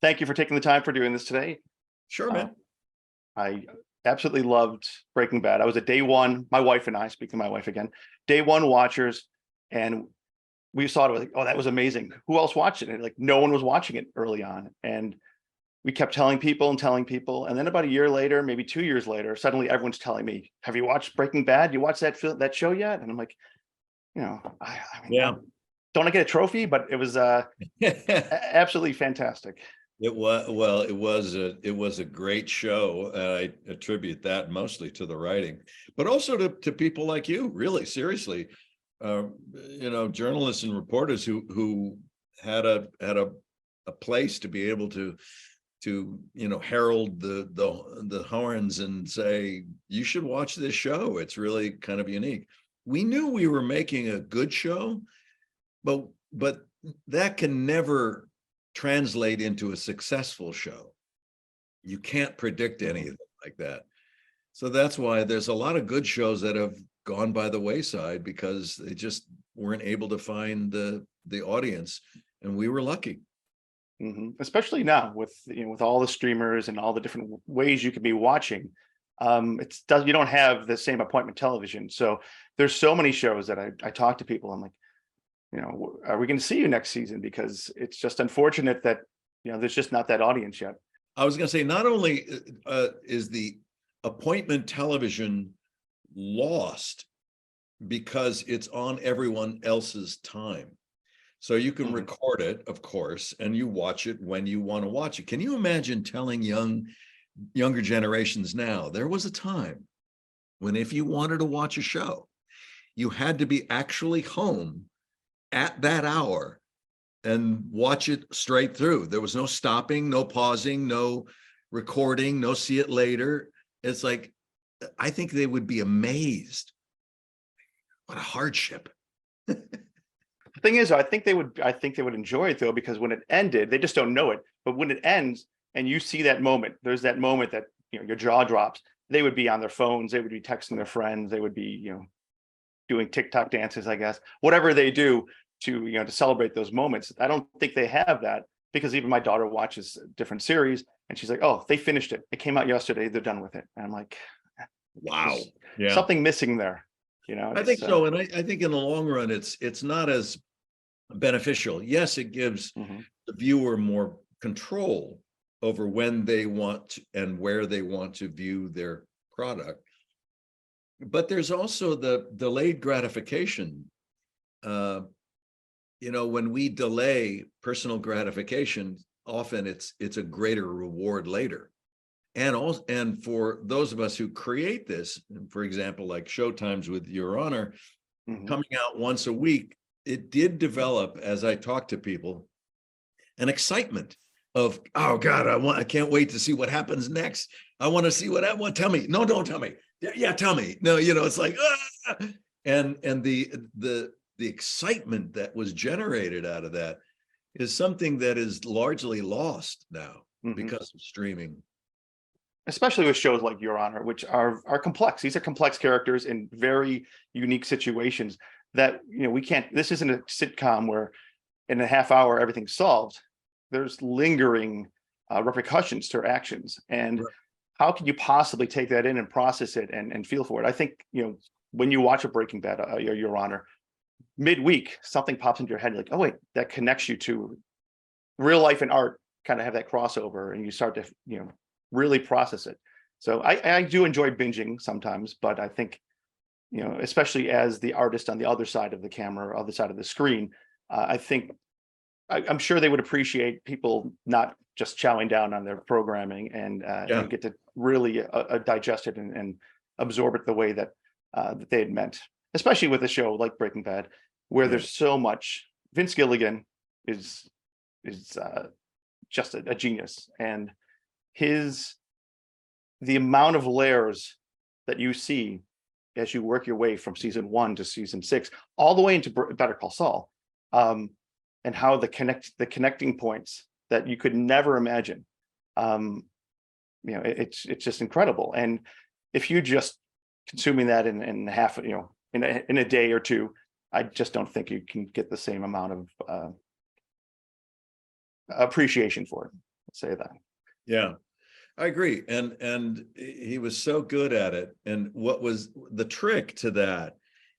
Thank you for taking the time for doing this today. Sure, Uh, man. I absolutely loved Breaking Bad. I was a day one, my wife and I, speaking to my wife again, day one watchers, and we saw it, like, oh, that was amazing. Who else watched it? And like no one was watching it early on. And we kept telling people and telling people. And then about a year later, maybe 2 years later, suddenly everyone's telling me, have you watched Breaking Bad? You watched that show yet? And I'm like, I mean, Yeah. don't I get a trophy? But it was absolutely fantastic. It was a great show. I attribute that mostly to the writing, but also to people like you, really, seriously. Uh, Journalists and reporters who had a place to be able to herald the horns and say, you should watch this show. It's really kind of unique. We knew we were making a good show, but that can never translate into a successful show. You can't predict anything like that. So that's why there's a lot of good shows that have gone by the wayside because they just weren't able to find the audience, and we were lucky. Especially now with with all the streamers and all the different ways you can be watching. You don't have the same appointment television, so there's so many shows that I talk to people. I'm like, are we going to see you next season? Because it's just unfortunate that there's just not that audience yet. I was going to say, not only is the appointment television lost because it's on everyone else's time. So you can record it, of course, and you watch it when you want to watch it. Can you imagine telling younger generations now, there was a time when if you wanted to watch a show, you had to be actually home at that hour and watch it straight through. There was no stopping, no pausing, no recording, no see it later. It's like, I think they would be amazed. What a hardship. The thing is, I think they would enjoy it though, because when it ended, they just don't know it. But when it ends and you see that moment, there's that moment that your jaw drops. They would be on their phones, they would be texting their friends, they would be doing TikTok dances, I guess, whatever they do to celebrate those moments. I don't think they have that, because even my daughter watches different series and she's like, oh, they finished it. It came out yesterday. They're done with it. And I'm like, wow, yeah, something missing there. I think so. And I think in the long run, it's not as beneficial. Yes, it gives the viewer more control over when they want to, and where they want to view their product. But there's also the delayed gratification. When we delay personal gratification, often it's a greater reward later. And for those of us who create this, for example, like Showtimes with Your Honor, coming out once a week, it did develop, as I talk to people, an excitement of, oh God, I can't wait to see what happens next. I want to see what tell me. No, don't tell me. Yeah, tell me. No, it's like, and the excitement that was generated out of that is something that is largely lost now because of streaming. Especially with shows like Your Honor, which are complex. These are complex characters in very unique situations that we can't. This isn't a sitcom where in a half hour everything's solved. There's lingering repercussions to our actions, and how can you possibly take that in and process it and feel for it? I think when you watch a Breaking Bad, Your Honor, midweek something pops into your head like, oh wait, that connects you to real life and art. Kind of have that crossover, and you start to really process it. So I do enjoy binging sometimes, but I think, especially as the artist on the other side of the camera, other side of the screen, I think I'm sure they would appreciate people not just chowing down on their programming and get to really digest it and absorb it the way that they had meant, especially with a show like Breaking Bad, where there's so much. Vince Gilligan is just a genius, and the amount of layers that you see as you work your way from season 1 to season 6, all the way into Better Call Saul, and how the connecting points that you could never imagine. It's just incredible. And if you just consuming that in half, in a day or two, I just don't think you can get the same amount of appreciation for it. say that. Yeah, I agree. And he was so good at it. And what was the trick to that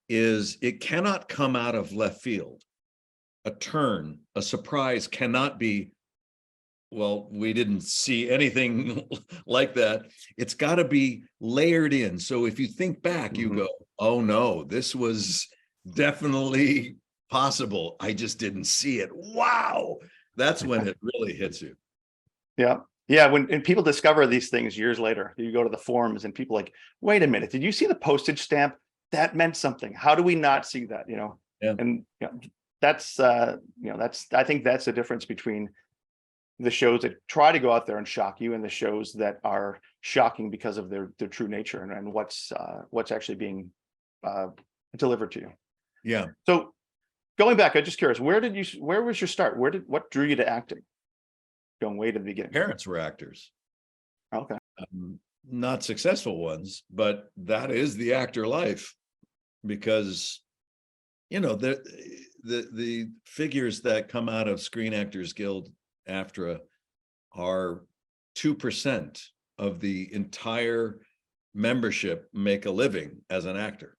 is it cannot come out of left field. A turn, a surprise cannot be, well, we didn't see anything like that. It's got to be layered in. So if you think back, you go, oh no, this was definitely possible. I just didn't see it. Wow. That's when it really hits you. Yeah. Yeah. And people discover these things years later, you go to the forums and people like, wait a minute, did you see the postage stamp? That meant something. How do we not see that? Yeah. And that's, I think that's the difference between the shows that try to go out there and shock you and the shows that are shocking because of their true nature and what's actually being delivered to you. Yeah. So going back, I'm just curious, where was your start? What drew you to acting? Going way to the beginning. Parents were actors. Okay. Not successful ones, but that is the actor life, because the figures that come out of Screen Actors Guild AFTRA are 2% of the entire membership make a living as an actor.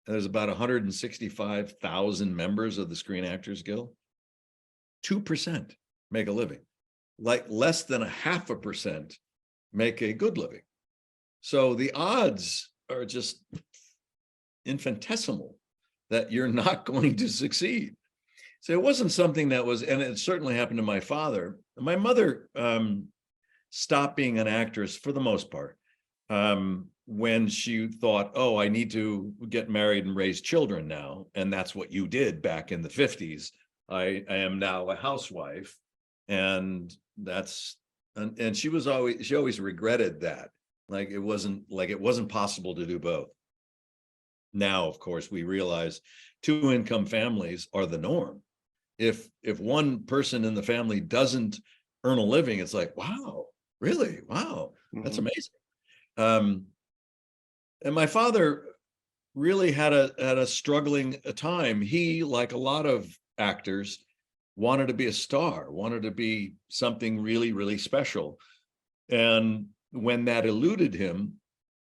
And there's about 165,000 members of the Screen Actors Guild. 2% make a living. Like less than 0.5% make a good living. So the odds are just infinitesimal that you're not going to succeed. So it wasn't something that was, and it certainly happened to my father. My mother stopped being an actress for the most part when she thought, oh, I need to get married and raise children now. And that's what you did back in the 50s. I am now a housewife. And she always regretted that. Like it wasn't possible to do both. Now, of course, we realize 2-income families are the norm. If one person in the family doesn't earn a living, it's like, wow, really? Wow, that's amazing. And my father really had a struggling time. He, like a lot of actors, wanted to be a star, wanted to be something really, really special. And when that eluded him,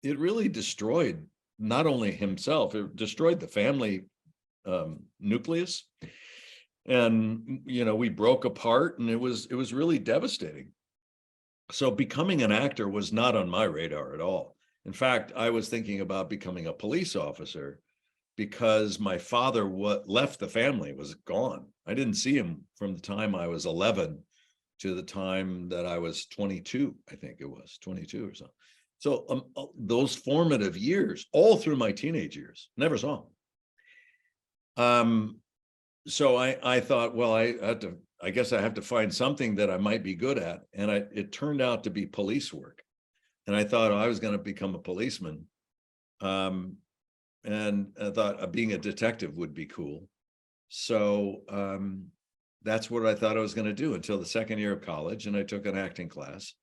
it really destroyed not only himself, it destroyed the family nucleus. And, we broke apart, and it was really devastating. So becoming an actor was not on my radar at all. In fact, I was thinking about becoming a police officer because my father left the family, was gone. I didn't see him from the time I was 11 to the time that I was 22, I think it was 22 or so. So those formative years, all through my teenage years, never saw him. So I thought, well, I guess I have to find something that I might be good at. And it turned out to be police work. And I thought I was going to become a policeman. And I thought being a detective would be cool. So that's what I thought I was going to do until the second year of college. And I took an acting class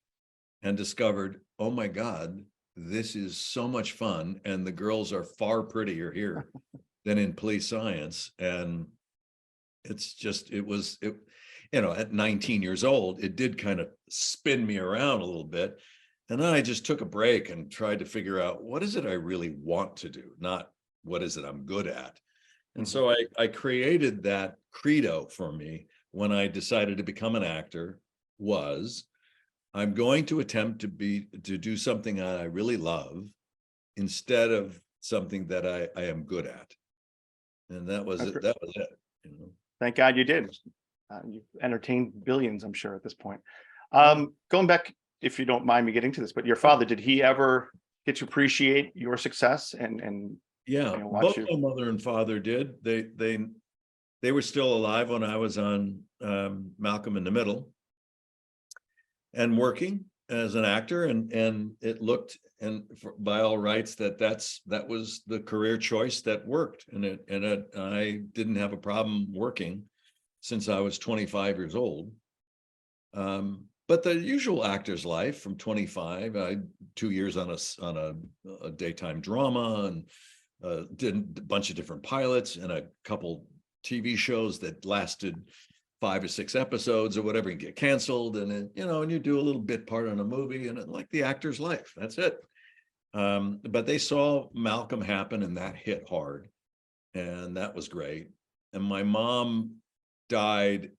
and discovered, oh my God, this is so much fun. And the girls are far prettier here than in police science. And at 19 years old, it did kind of spin me around a little bit. And then I just took a break and tried to figure out, what is it I really want to do? Not what is it I'm good at? And so I created that credo for me when I decided to become an actor was, I'm going to attempt to do something that I really love instead of something that I am good at. And that was it. That was it. Thank God you did. You've entertained billions, I'm sure, at this point. Going back, if you don't mind me getting to this, but your father, did he ever get to appreciate your success and yeah, both my mother and father did. They were still alive when I was on Malcolm in the Middle and working as an actor, and it looked, and by all rights, that was the career choice that worked, and I didn't have a problem working since I was 25 years old. But the usual actor's life from 25, I 2 years on a daytime drama, and did a bunch of different pilots and a couple TV shows that lasted 5 or 6 episodes or whatever and get canceled, and then, and you do a little bit part on a movie, and like the actor's life, that's it. But they saw Malcolm happen, and that hit hard, and that was great. And my mom died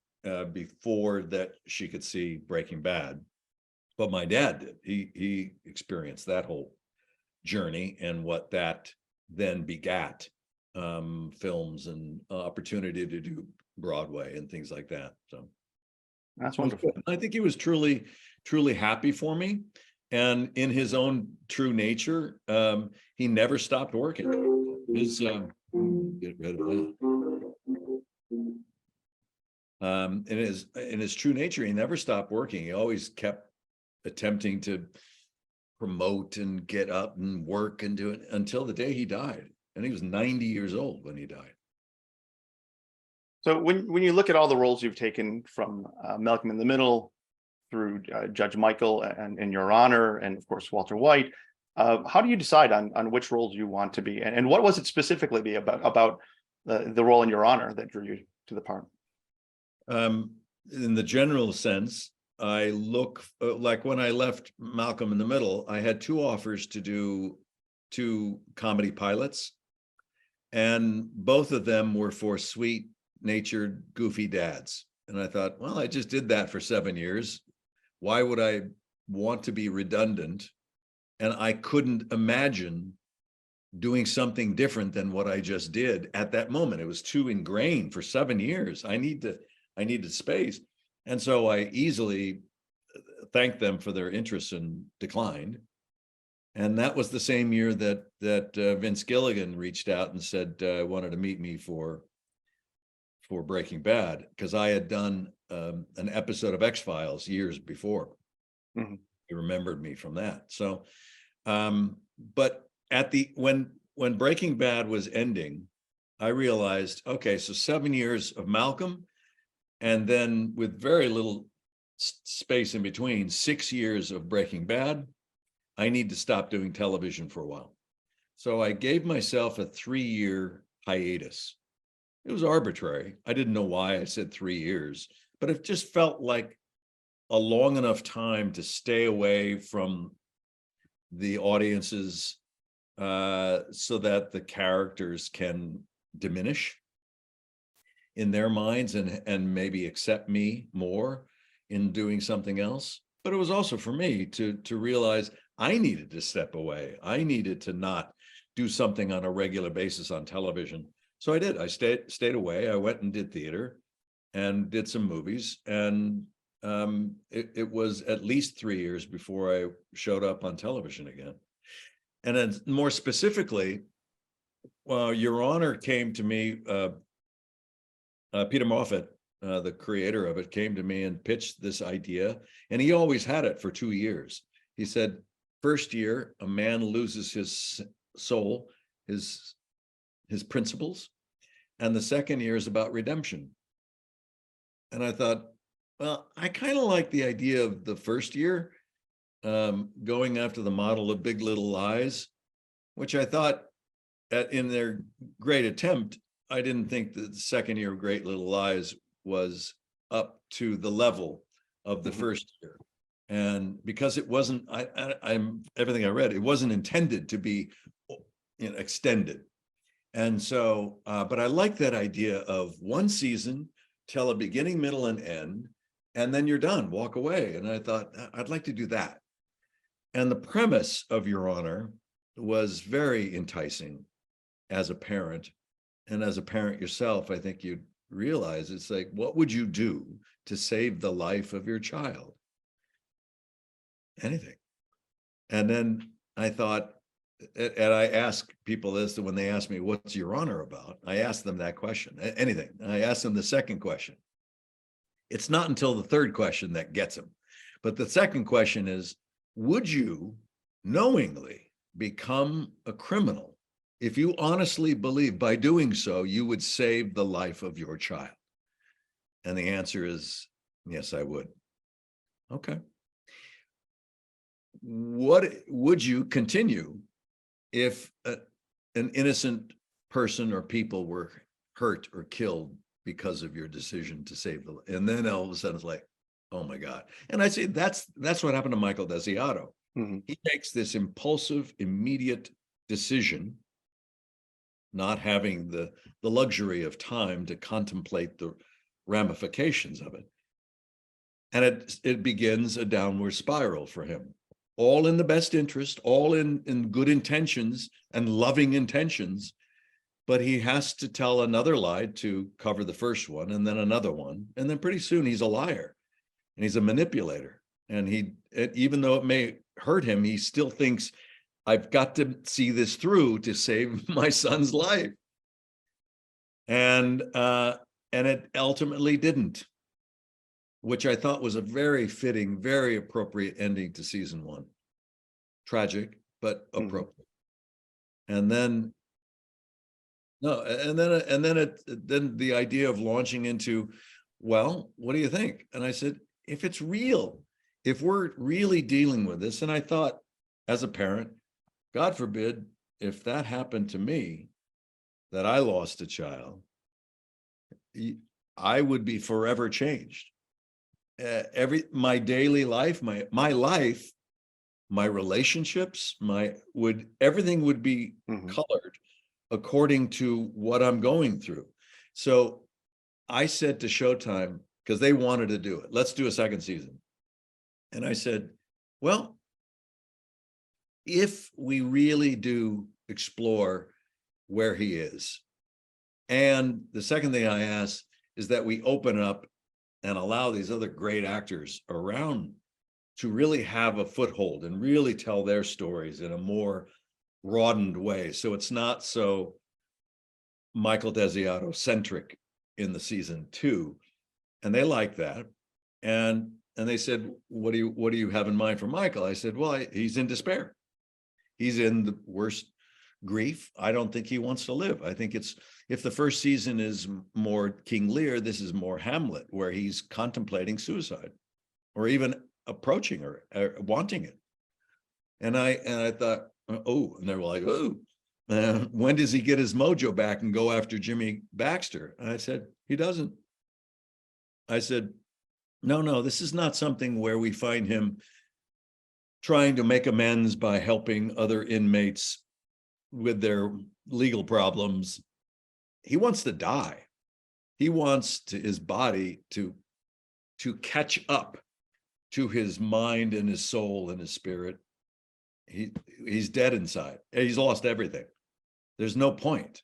before that she could see Breaking Bad, but my dad did. He experienced that whole journey and what that then begat, films and opportunity to do Broadway and things like that. So That's wonderful. I think he was truly, truly happy for me. And in his own true nature, he never stopped working. Get rid of that. In his true nature, he never stopped working. He always kept attempting to promote and get up and work and do it until the day he died. And he was 90 years old when he died. So when you look at all the roles you've taken, from Malcolm in the Middle through Judge Michael and Your Honor, and of course Walter White, how do you decide on which roles you want to be, and what was it specifically about the role in Your Honor that drew you to the part? In the general sense, I look like when I left Malcolm in the Middle, I had 2 offers to do 2 comedy pilots, and both of them were for sweet-natured, goofy dads. And I thought, well, I just did that for 7 years. Why would I want to be redundant? And I couldn't imagine doing something different than what I just did at that moment. It was too ingrained for 7 years. I needed space. And so I easily thanked them for their interest and declined. And that was the same year that Vince Gilligan reached out and said wanted to meet me for Breaking Bad, because I had done an episode of X-Files years before. Mm-hmm. He remembered me from that. So, but when Breaking Bad was ending, I realized, okay, so 7 years of Malcolm, and then with very little space in between, 6 years of Breaking Bad. I need to stop doing television for a while. So I gave myself a 3-year hiatus. It was arbitrary. I didn't know why I said 3 years, but it just felt like a long enough time to stay away from the audiences, so that the characters can diminish in their minds and maybe accept me more in doing something else. But it was also for me to realize I needed to step away. I needed to not do something on a regular basis on television. So I did. I stayed away. I went and did theater and did some movies. And it was at least 3 years before I showed up on television again. And then more specifically, Your Honor came to me, Peter Moffat, the creator of it, came to me and pitched this idea. And he always had it for 2 years. He said, first year, a man loses his soul, his principles. And the second year is about redemption. And I thought, well, I kind of like the idea of the first year, going after the model of Big Little Lies, which I thought in their great attempt, I didn't think that the second year of Great Little Lies was up to the level of the first year. And because it wasn't, I'm everything I read, it wasn't intended to be, extended. And so, but I like that idea of one season, tell a beginning, middle, and end, and then you're done, walk away. And I thought, I'd like to do that. And the premise of Your Honor was very enticing as a parent. And as a parent yourself, I think you'd realize it's like, what would you do to save the life of your child? Anything. And then I thought, and I ask people this, when they ask me, what's Your Honor about? I ask them that question, anything. I ask them the second question. It's not until the third question that gets them. But the second question is, would you knowingly become a criminal if you honestly believe by doing so, you would save the life of your child? And the answer is, yes, I would. Okay. What would you continue if an innocent person or people were hurt or killed because of your decision to save the, and then all of a sudden it's like, oh my God. And I say that's what happened to Michael Desiato. Mhm. He makes this impulsive, immediate decision, not having the luxury of time to contemplate the ramifications of it. And it begins a downward spiral for him, all in the best interest, all in good intentions and loving intentions. But he has to tell another lie to cover the first one, and then another one. And then pretty soon he's a liar and he's a manipulator. And even though it may hurt him, he still thinks, I've got to see this through to save my son's life. And it ultimately didn't, which I thought was a very fitting, very appropriate ending to season 1. Tragic, but appropriate. And then then the idea of launching into, well, what do you think? And I said, if it's real, if we're really dealing with this, and I thought, as a parent, God forbid, if that happened to me, that I lost a child, I would be forever changed. My daily life, my life, my relationships, everything would be colored according to what I'm going through. So I said to Showtime, because they wanted to do it, let's do a second season. And I said, well, if we really do explore where he is, and the second thing I asked is that we open up and allow these other great actors around to really have a foothold and really tell their stories in a more broadened way. So it's not so Michael Desiato centric in the season 2. And they like that. And they said, what do you have in mind for Michael? I said, well, he's in despair. He's in the worst grief. I don't think he wants to live. I think if the first season is more King Lear, this is more Hamlet, where he's contemplating suicide or even approaching or wanting it. And I thought, oh, and they were like, oh, when does he get his mojo back and go after Jimmy Baxter? And I said, he doesn't. I said, no, this is not something where we find him trying to make amends by helping other inmates with their legal problems. He wants to die. He wants his body to catch up to his mind and his soul and his spirit. He's dead inside. He's lost everything. There's no point.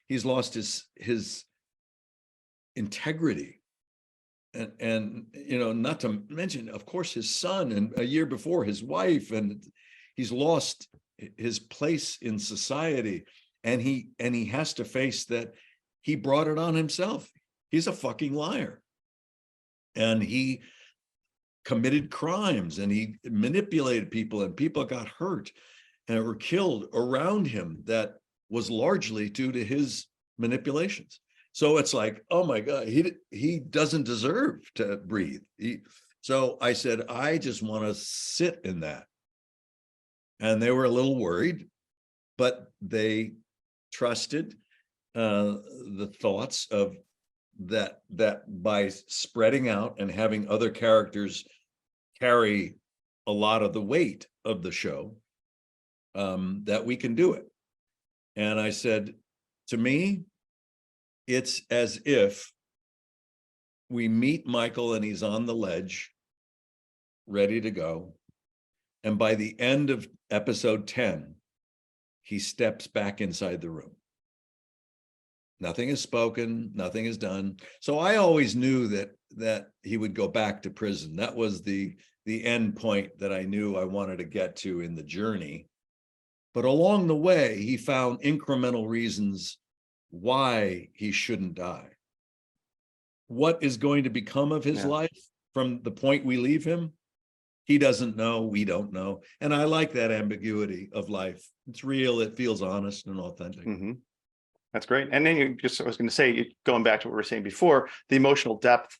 He's lost his integrity. And not to mention, of course, his son, and a year before his wife, and he's lost his place in society. And he has to face that he brought it on himself. He's a fucking liar. And he committed crimes and he manipulated people, and people got hurt and were killed around him that was largely due to his manipulations. So it's like, oh my God, he doesn't deserve to breathe. So I said, I just want to sit in that. And they were a little worried, but they trusted the thoughts of that by spreading out and having other characters carry a lot of the weight of the show, that we can do it. And I said, to me, it's as if we meet Michael and he's on the ledge, ready to go. And by the end of episode 10, he steps back inside the room. Nothing is spoken, nothing is done. So I always knew that he would go back to prison. That was the end point that I knew I wanted to get to in the journey. But along the way, he found incremental reasons why he shouldn't die. What is going to become of his life from the point we leave him? He doesn't know, we don't know. And I like that ambiguity of life. It's real, it feels honest and authentic. Mm-hmm. That's great. And then I was going to say, going back to what we were saying before, the emotional depth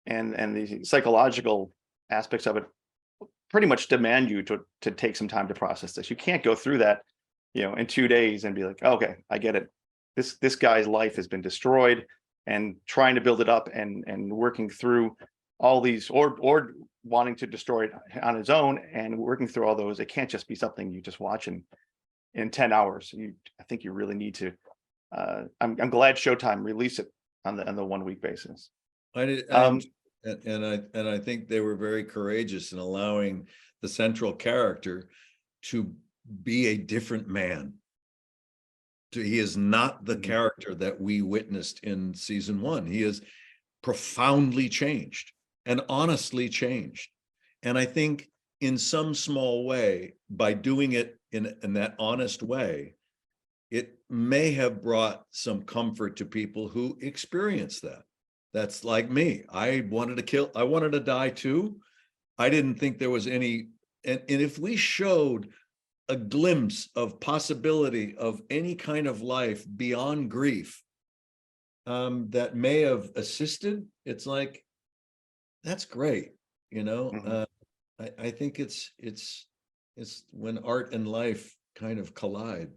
and the psychological aspects of it pretty much demand you to take some time to process this. You can't go through that, in 2 days and be like, okay, I get it. This guy's life has been destroyed. and trying to build it up and working through all these, or wanting to destroy it on his own and working through all those. It can't just be something you just watch in 10 hours. I think you really need to. I'm glad Showtime released it on the 1 week basis. And I think they were very courageous in allowing the central character to be a different man. He is not the character that we witnessed in season 1. He is profoundly changed and honestly changed. And I think in some small way, by doing it in that honest way, it may have brought some comfort to people who experience that. That's like me. I wanted to die too. I didn't think there was any, and if we showed a glimpse of possibility of any kind of life beyond grief, that may have assisted, it's like, that's great. I think it's when art and life kind of collide.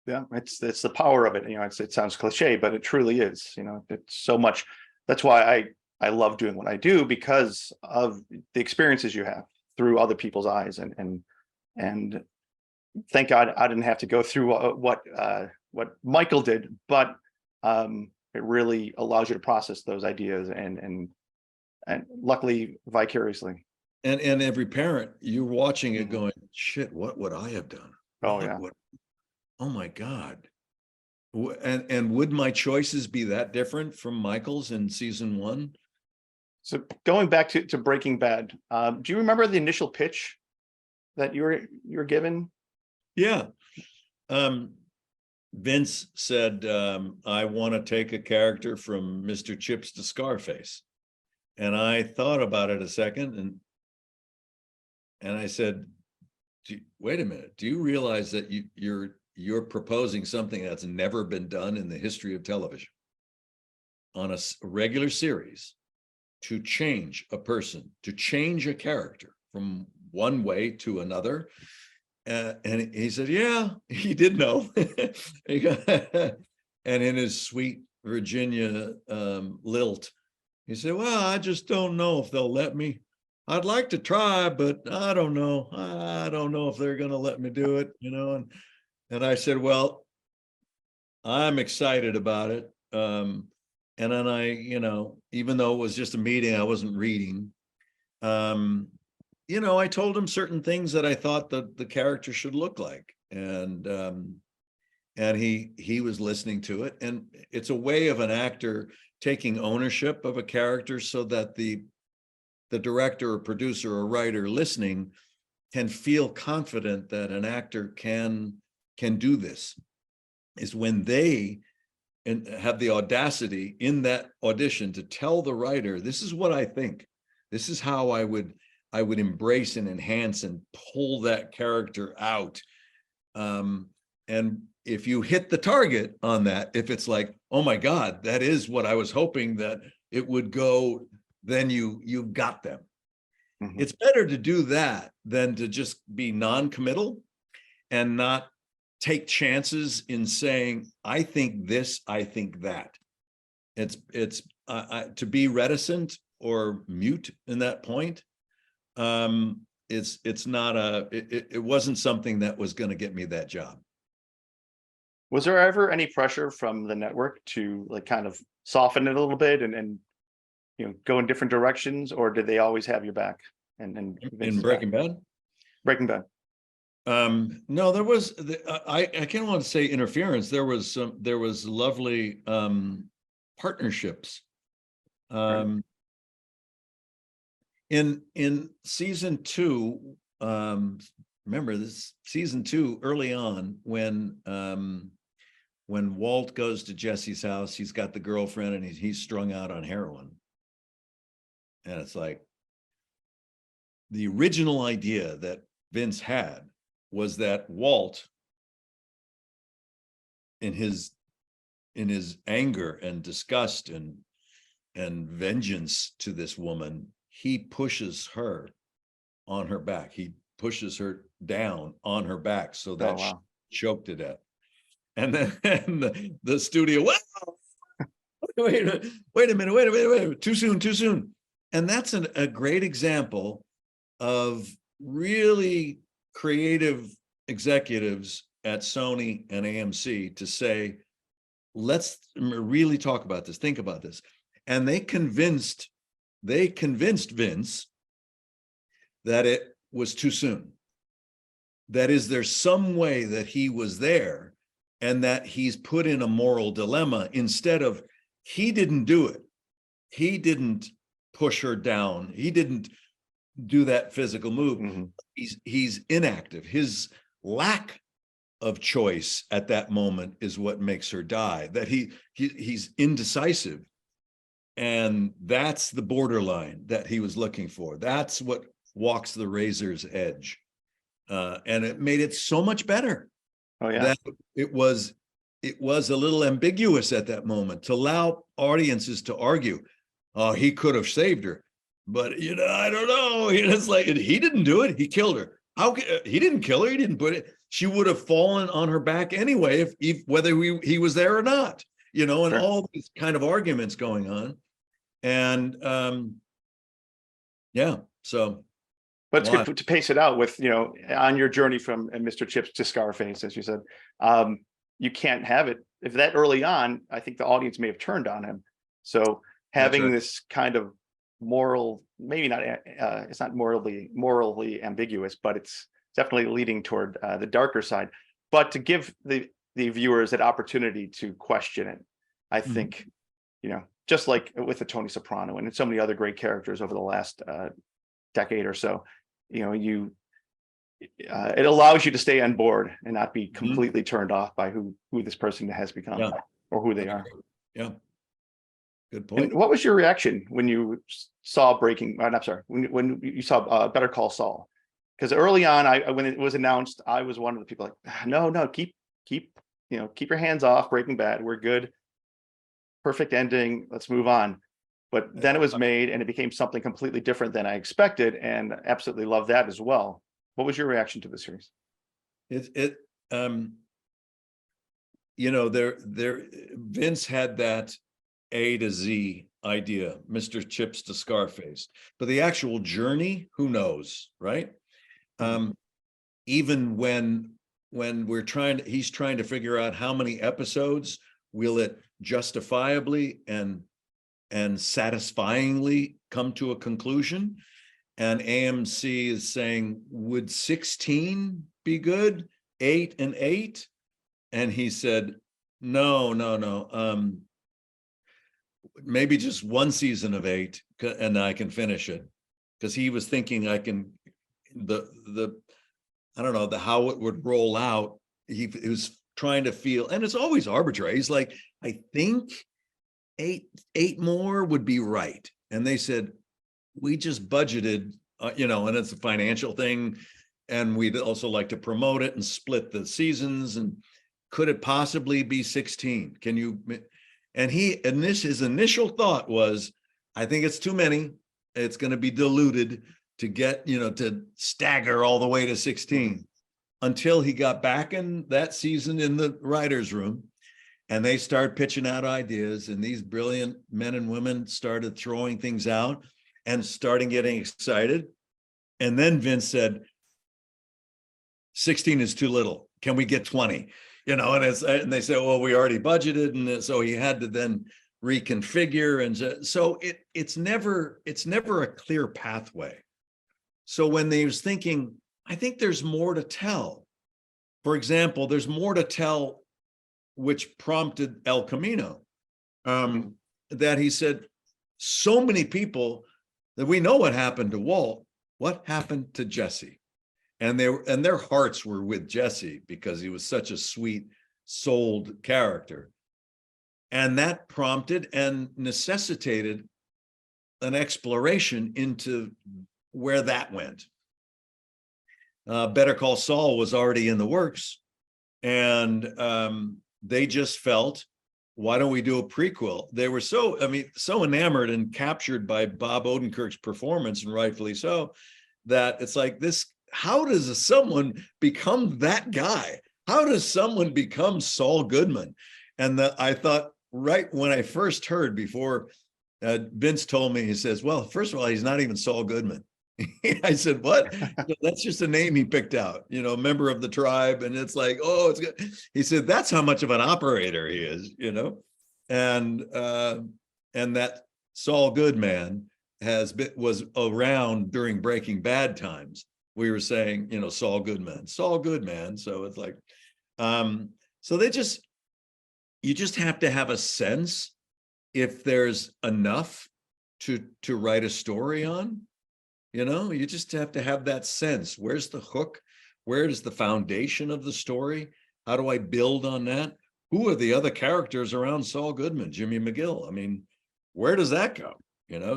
Yeah, it's the power of it. It sounds cliche, but it truly is. It's so much. That's why I love doing what I do, because of the experiences you have through other people's eyes, and thank God I didn't have to go through what Michael did, but it really allows you to process those ideas and luckily vicariously. And every parent, you're watching it going, shit, what would I have done? Oh yeah. Oh my God. And would my choices be that different from Michael's in season 1? So going back to Breaking Bad, do you remember the initial pitch that you were given? Yeah. Vince said, I want to take a character from Mr. Chips to Scarface. And I thought about it a second, and I said, wait a minute, do you realize that you're proposing something that's never been done in the history of television on a regular series, to change a person, to change a character from one way to another? And he said, yeah, he did know. And in his sweet Virginia lilt, he said, well, I just don't know if they'll let me. I'd like to try, but I don't know. I don't know if they're going to let me do it, And I said, well, I'm excited about it. And then I, even though it was just a meeting, I wasn't reading. I told him certain things that I thought that the character should look like. And he was listening to it. And it's a way of an actor taking ownership of a character so that the director or producer or writer listening can feel confident that an actor can do this, is when they have the audacity in that audition to tell the writer, this is what I think. This is how I would embrace and enhance and pull that character out. And if you hit the target on that, if it's like, oh my God, that is what I was hoping that it would go, then you've got them. Mm-hmm. It's better to do that than to just be non-committal and not take chances in saying, I think this, I think that. It's to be reticent or mute in that point. It's not it wasn't something that was going to get me that job. Was there ever any pressure from the network to kind of soften it a little bit and go in different directions, or did they always have your back? And in Breaking Bad? Breaking Bad. No, there was I can't want to say interference. There was lovely partnerships. Right. In season 2, remember this season 2 early on when Walt goes to Jesse's house, he's got the girlfriend and he's strung out on heroin. And it's like, the original idea that Vince had was that Walt, in his anger and disgust and vengeance to this woman, he pushes her on her back. He pushes her down on her back so that she choked to death. And then the studio, well, wait a minute, too soon. And that's a great example of really creative executives at Sony and AMC to say, let's really talk about this, think about this. And they convinced Vince that it was too soon. That is, there's some way that he was there and that he's put in a moral dilemma instead of, he didn't do it. He didn't push her down. He didn't do that physical move. Mm-hmm. He's inactive. His lack of choice at that moment is what makes her die, that he's indecisive. And that's the borderline that he was looking for. That's what walks the razor's edge. And it made it so much better. Oh yeah. That it was a little ambiguous at that moment to allow audiences to argue, oh, he could have saved her. But, I don't know. It's like, he didn't do it. He killed her. He didn't kill her. He didn't put it. She would have fallen on her back anyway, if whether he was there or not, and Sure. all these kind of arguments going on. And yeah, so. But it's good to pace it out with, on your journey from Mr. Chips to Scarface, as you said, you can't have it. If that early on, I think the audience may have turned on him. So having this kind of moral, maybe not, it's not morally ambiguous, but it's definitely leading toward the darker side. But to give the viewers that opportunity to question it, I think, just like with the Tony Soprano and so many other great characters over the last decade or so, it allows you to stay on board and not be completely turned off by who this person has become or who they are. Yeah. Good point. And what was your reaction when you saw when you saw Better Call Saul? Because early on, when it was announced, I was one of the people like, no, keep your hands off Breaking Bad. We're good. Perfect ending. Let's move on. But then it was made and it became something completely different than I expected, and absolutely love that as well. What was your reaction to the series? Vince had that A to Z idea, Mr. Chips to Scarface, but the actual journey, who knows, right? Even when he's trying to figure out how many episodes will it justifiably and satisfyingly come to a conclusion, and AMC is saying, would 16 be good? 8 and 8? And he said, no. Maybe just one season of 8 and I can finish it. Because he was thinking I don't know, how it would roll out. He was trying to feel, and it's always arbitrary. He's like, I think 8 more would be right. And they said, we just budgeted, and it's a financial thing. And we'd also like to promote it and split the seasons. And could it possibly be 16? Can you? And his initial thought was, I think it's too many. It's going to be diluted to get, to stagger all the way to 16, until he got back in that season in the writer's room. And they start pitching out ideas, and these brilliant men and women started throwing things out and starting getting excited. And then Vince said, 16 is too little. Can we get 20? And they said, well, we already budgeted. And so he had to then reconfigure. And so it's never a clear pathway. So when they was thinking, I think there's more to tell. For example, there's more to tell, which prompted El Camino, that he said, so many people that we know what happened to Walt, what happened to Jesse? And their hearts were with Jesse because he was such a sweet souled character. And that prompted and necessitated an exploration into where that went. Better Call Saul was already in the works, and they just felt, why don't we do a prequel? They were so enamored and captured by Bob Odenkirk's performance, and rightfully so, that it's like this, how does someone become that guy? How does someone become Saul Goodman? And I thought right when I first heard, before Vince told me, he says, well, first of all, he's not even Saul Goodman. I said, what? That's just a name he picked out, member of the tribe. And it's like, oh, it's good. He said, that's how much of an operator he is, and that Saul Goodman was around during Breaking Bad times. We were saying, Saul Goodman. So it's like, so you just have to have a sense if there's enough to write a story on. You just have to have that sense. Where's the hook? Where is the foundation of the story? How do I build on that? Who are the other characters around Saul Goodman, Jimmy McGill? I mean, where does that go?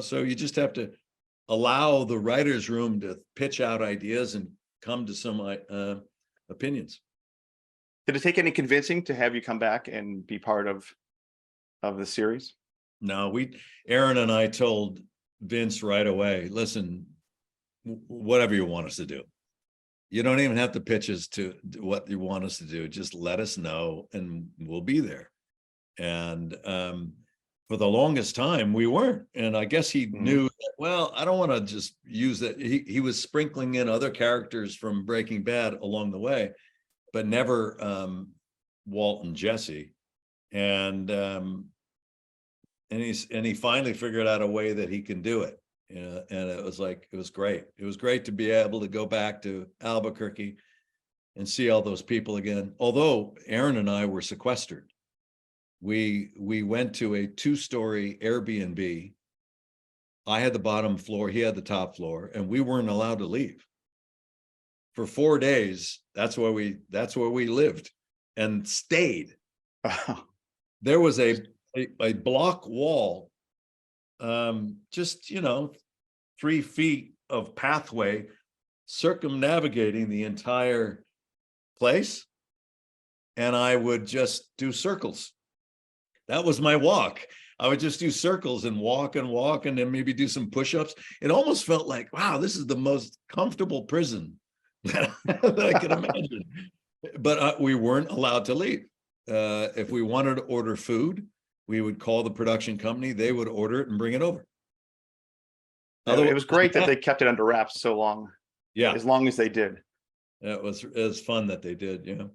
So you just have to allow the writer's room to pitch out ideas and come to some opinions. Did it take any convincing to have you come back and be part of the series? No, Aaron and I told Vince right away, listen, whatever you want us to do. You don't even have to pitch us to what you want us to do. Just let us know and we'll be there. And for the longest time, we weren't. And I guess he knew that, well, I don't want to just use that. He was sprinkling in other characters from Breaking Bad along the way, but never Walt and Jesse. And he finally figured out a way that he can do it. And it was great. It was great to be able to go back to Albuquerque and see all those people again. Although Aaron and I were sequestered, we went to a 2-story Airbnb. I had the bottom floor, he had the top floor, and we weren't allowed to leave for 4 days. That's where we lived and stayed. There was a block wall, just 3 feet of pathway circumnavigating the entire place, and I would just do circles. That was my walk. I would just do circles and walk and then maybe do some push-ups. It almost felt like, wow, this is the most comfortable prison that I could imagine. But we weren't allowed to leave. If we wanted to order food, we would call the production company. They would order it and bring it over. It was great that they kept it under wraps so long. Yeah, as long as they did. It was fun that they did. Yeah.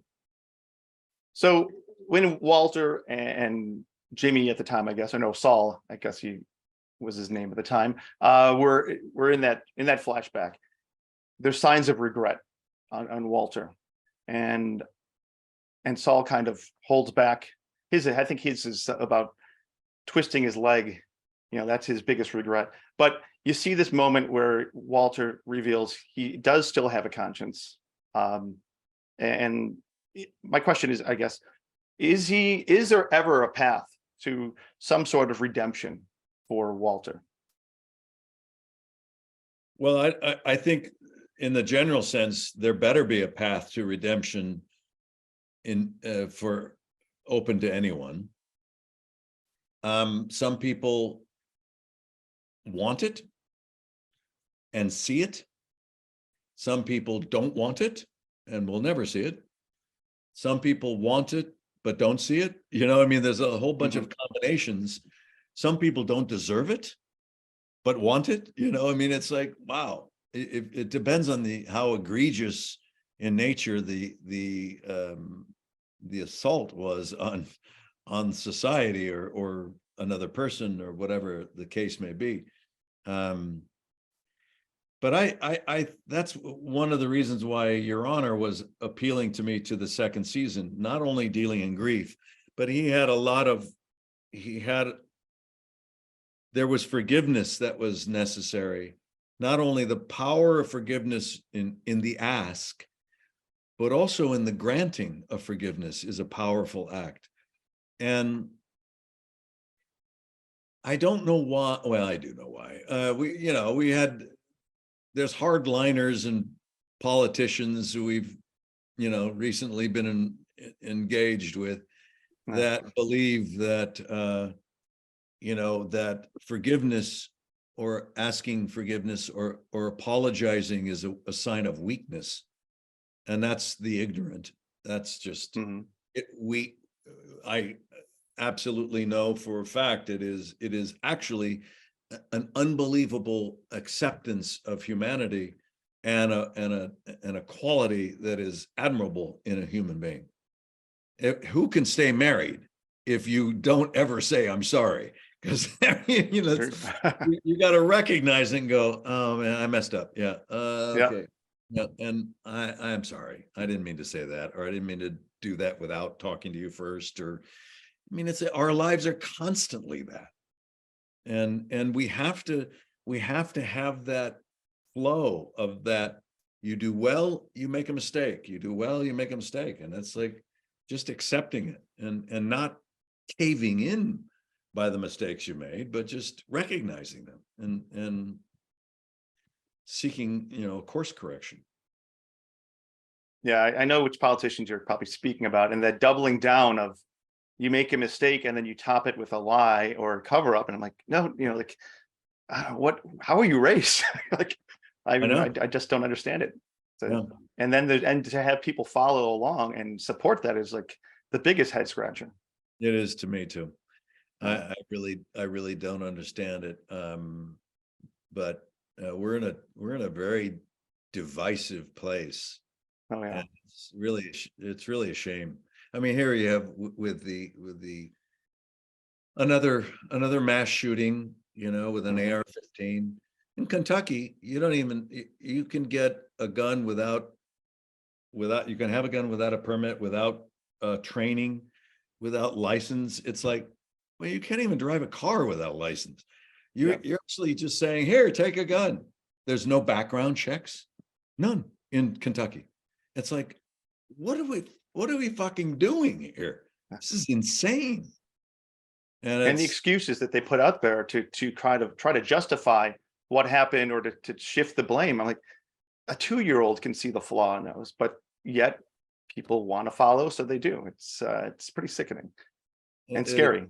So when Walter and Jimmy at the time, I guess, or no, Saul, I guess he was his name at the time, we're in that flashback. There's signs of regret on Walter, and Saul kind of holds back. I think his is about twisting his leg. That's his biggest regret. But you see this moment where Walter reveals he does still have a conscience. And my question is, I guess, is there ever a path to some sort of redemption for Walter? Well, I think in the general sense, there better be a path to redemption for open to anyone. Some people want it and see it. Some people don't want it and will never see it. Some people want it but don't see it. There's a whole bunch of combinations. Some people don't deserve it but want it. It's like, wow. It depends on how egregious in nature the assault was on society or another person or whatever the case may be. But I that's one of the reasons why Your Honor was appealing to me to the second season, not only dealing in grief, but there was forgiveness that was necessary. Not only the power of forgiveness in the ask, but also in the granting of forgiveness is a powerful act. And I don't know why. Well, I do know why. There's hardliners and politicians who we've, recently been engaged with that believe that, that forgiveness or asking forgiveness or apologizing is a sign of weakness. And that's the ignorant. That's just absolutely know for a fact it is actually an unbelievable acceptance of humanity and a quality that is admirable in a human being. Who can stay married if you don't ever say I'm sorry? Because you know, you got to recognize it and go, oh man, I messed up. Yeah. Okay. Yeah. And I'm sorry. I didn't mean to say that, or I didn't mean to do that without talking to you first. Or, I mean, it's our lives are constantly that. And we have to have that flow of that. You do well, you make a mistake. You do well, you make a mistake. And that's like just accepting it and not caving in by the mistakes you made, but just recognizing them and seeking, course correction. Yeah, I know which politicians you're probably speaking about, and that doubling down of you make a mistake and then you top it with a lie or a cover up. And I'm like, no, like, how are you raised? Like, I just don't understand it. So, Yeah. And then and to have people follow along and support that is like the biggest head scratcher. It is to me too. I really don't understand it. But we're in a very divisive place. Oh yeah. And it's really a shame. I mean, here you have with the another mass shooting, with an AR-15 in Kentucky. You can get a gun without you can have a gun without a permit, without training, without license. It's like, well, you can't even drive a car without a license. You're actually just saying, here, take a gun. There's no background checks, none in Kentucky. It's like, what are we fucking doing here? This is insane. And the excuses that they put out there to try to justify what happened or to shift the blame. I'm like, a 2-year-old can see the flaw in those, but yet people want to follow, so they do. It's pretty sickening and scary.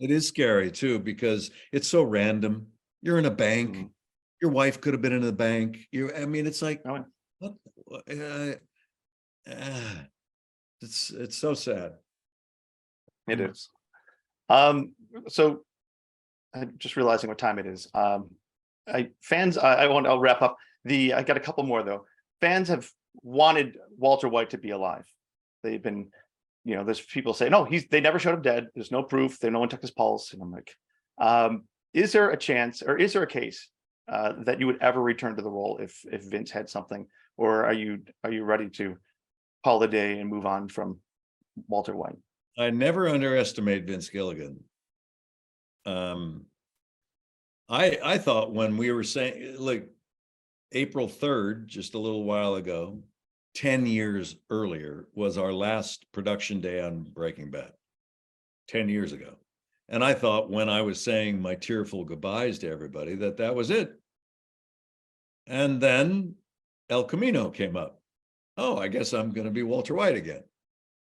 It is scary too, because it's so random. You're in a bank. Your wife could have been in the bank. It's like, it's so sad. It is. So I'm just realizing what time it is. I'll wrap up. I got a couple more though. Fans have wanted Walter White to be alive. They've been, there's people say, no, they never showed him dead. There's no proof. No one took his pulse. And I'm like, is there a chance, or is there a case that you would ever return to the role if Vince had something, or are you ready to call the day and move on from Walter White? I never underestimate Vince Gilligan. I thought when we were saying, like, April 3rd, just a little while ago, 10 years earlier, was our last production day on Breaking Bad, 10 years ago. And I thought when I was saying my tearful goodbyes to everybody that was it. And then El Camino came up. Oh, I guess I'm going to be Walter White again.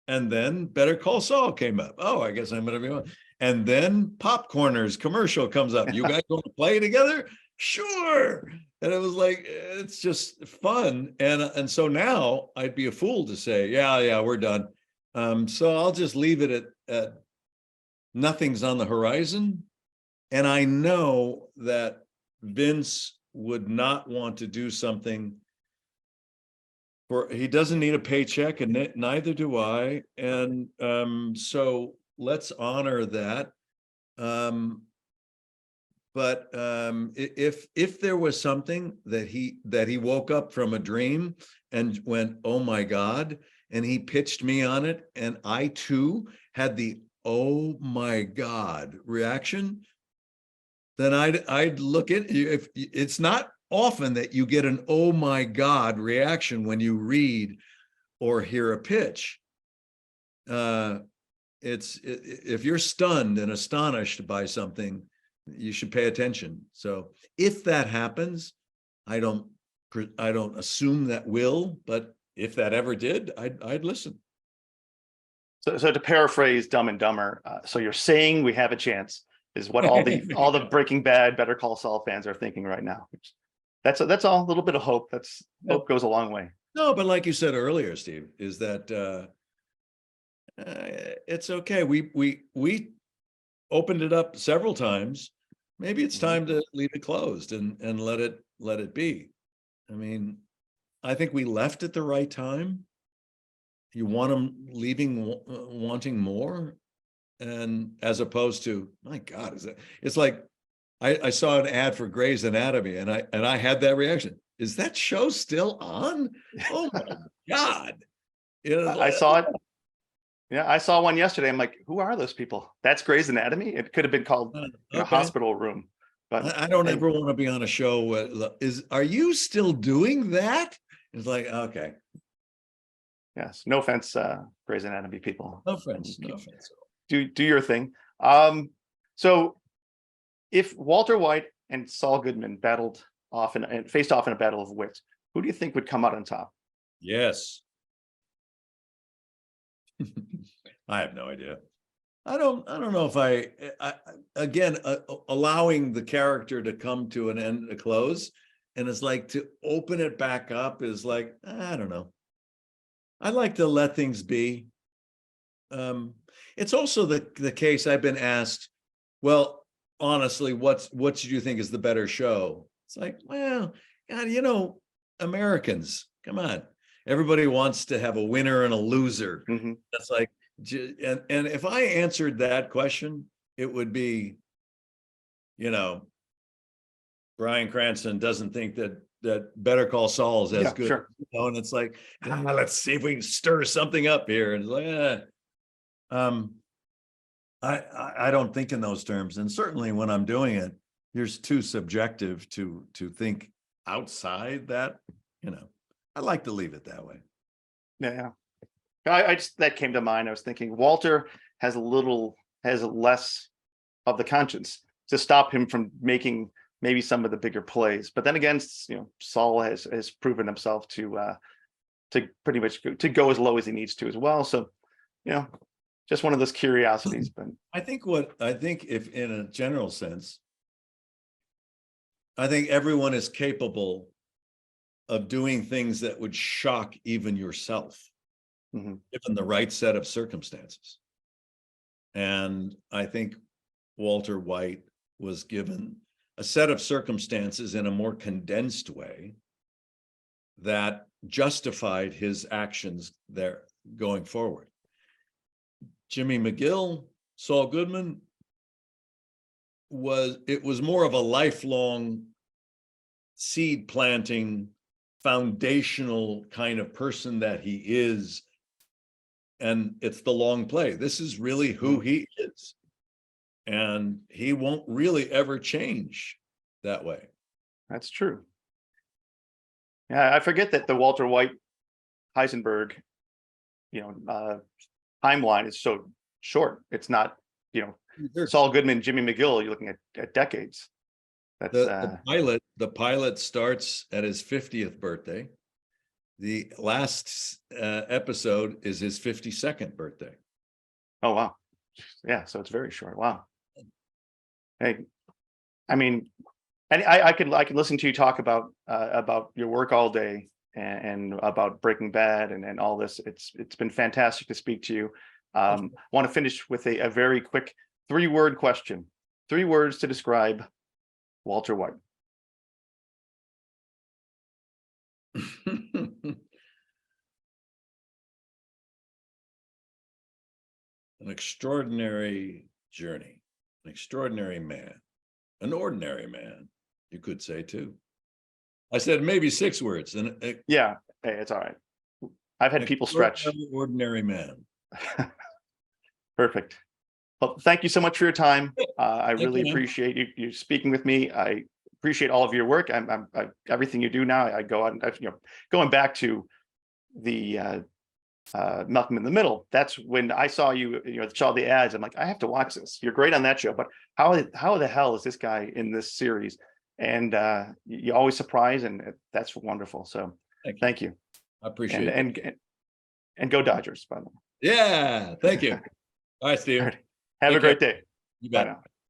And then Better Call Saul came up. Oh, I guess I'm going to be one. And then Popcorners commercial comes up. You guys want to play together? Sure. And it was like, it's just fun. And so now I'd be a fool to say, yeah, we're done. So I'll just leave it at nothing's on the horizon. And I know that Vince would not want to do something he doesn't need a paycheck, and neither do I. And so let's honor that. But if there was something that he woke up from a dream and went, oh my God, and he pitched me on it, and I too had the oh my God reaction, then I'd look at you. If it's not often that you get an oh my God reaction when you read or hear a pitch. If you're stunned and astonished by something, you should pay attention. So if that happens, I don't assume that will, but if that ever did, I'd listen. So to paraphrase Dumb and Dumber, so you're saying we have a chance is what all the Breaking Bad, Better Call Saul fans are thinking right now. That's all a little bit of hope. Hope goes a long way. No, but like you said earlier, Steve, is that it's okay. We opened it up several times. Maybe it's time to leave it closed and let it be. I mean, I think we left at the right time. You want them leaving wanting more, and as opposed to, my God, it's like I saw an ad for Grey's Anatomy, and I had that reaction. Is that show still on? Oh my God. I saw it. Yeah, I saw one yesterday. I'm like, who are those people? That's Grey's Anatomy. It could have been called Hospital Room. But I don't ever want to be on a show. Are you still doing that? It's like, okay. Yes, no offense, Grey's Anatomy people. No offense. Do your thing. So if Walter White and Saul Goodman battled off and faced off in a battle of wits, who do you think would come out on top? Yes. I have no idea. I don't know if I again, allowing the character to come to an end, a close, and it's like to open it back up is like, I don't know. I like to let things be. It's also the case I've been asked, well, honestly, what do you think is the better show? It's like, well, God, Americans, come on. Everybody wants to have a winner and a loser. That's like, and if I answered that question, it would be, Bryan Cranston doesn't think that Better Call Saul is as good. Sure. And it's like, let's see if we can stir something up here. And it's like, I don't think in those terms. And certainly when I'm doing it, it's too subjective to think outside that, I like to leave it that way. Yeah. I just, that came to mind. I was thinking Walter has less of the conscience to stop him from making maybe some of the bigger plays. But then again, Saul has proven himself to pretty much to go as low as he needs to as well. So, just one of those curiosities. But I think if in a general sense, I think everyone is capable of doing things that would shock even yourself, given the right set of circumstances. And I think Walter White was given a set of circumstances in a more condensed way that justified his actions there going forward. Jimmy McGill, Saul Goodman, was more of a lifelong seed planting, foundational kind of person that he is. And it's the long play. This is really who he is. And he won't really ever change that way. that's true. Yeah, I forget that the Walter White Heisenberg, timeline is so short. It's not, Saul Goodman, Jimmy McGill, you're looking at decades. That's the pilot starts at his 50th birthday. The last episode is his 52nd birthday. Oh, wow. Yeah, so it's very short. Wow. Hey, I mean, and I could listen to you talk about your work all day and about Breaking Bad and all this. It's been fantastic to speak to you. Want to finish with a very quick 3-word question. 3 words to describe Walter White. An extraordinary journey, an extraordinary man, an ordinary man, you could say too. I said maybe 6 words. Yeah, hey, it's all right. I've had people stretch. Ordinary man. Perfect. Well, thank you so much for your time. I really appreciate you speaking with me. I appreciate all of your work. I'm everything you do now. I go out and going back to the Malcolm in the Middle. That's when I saw saw the ads. I'm like, I have to watch this. You're great on that show, but how the hell is this guy in this series? And you always surprise, and that's wonderful. So thank you. I appreciate it. And go Dodgers, by the way. Yeah, thank you. All right, Steve. All right. Have a great day. You bet. Bye now.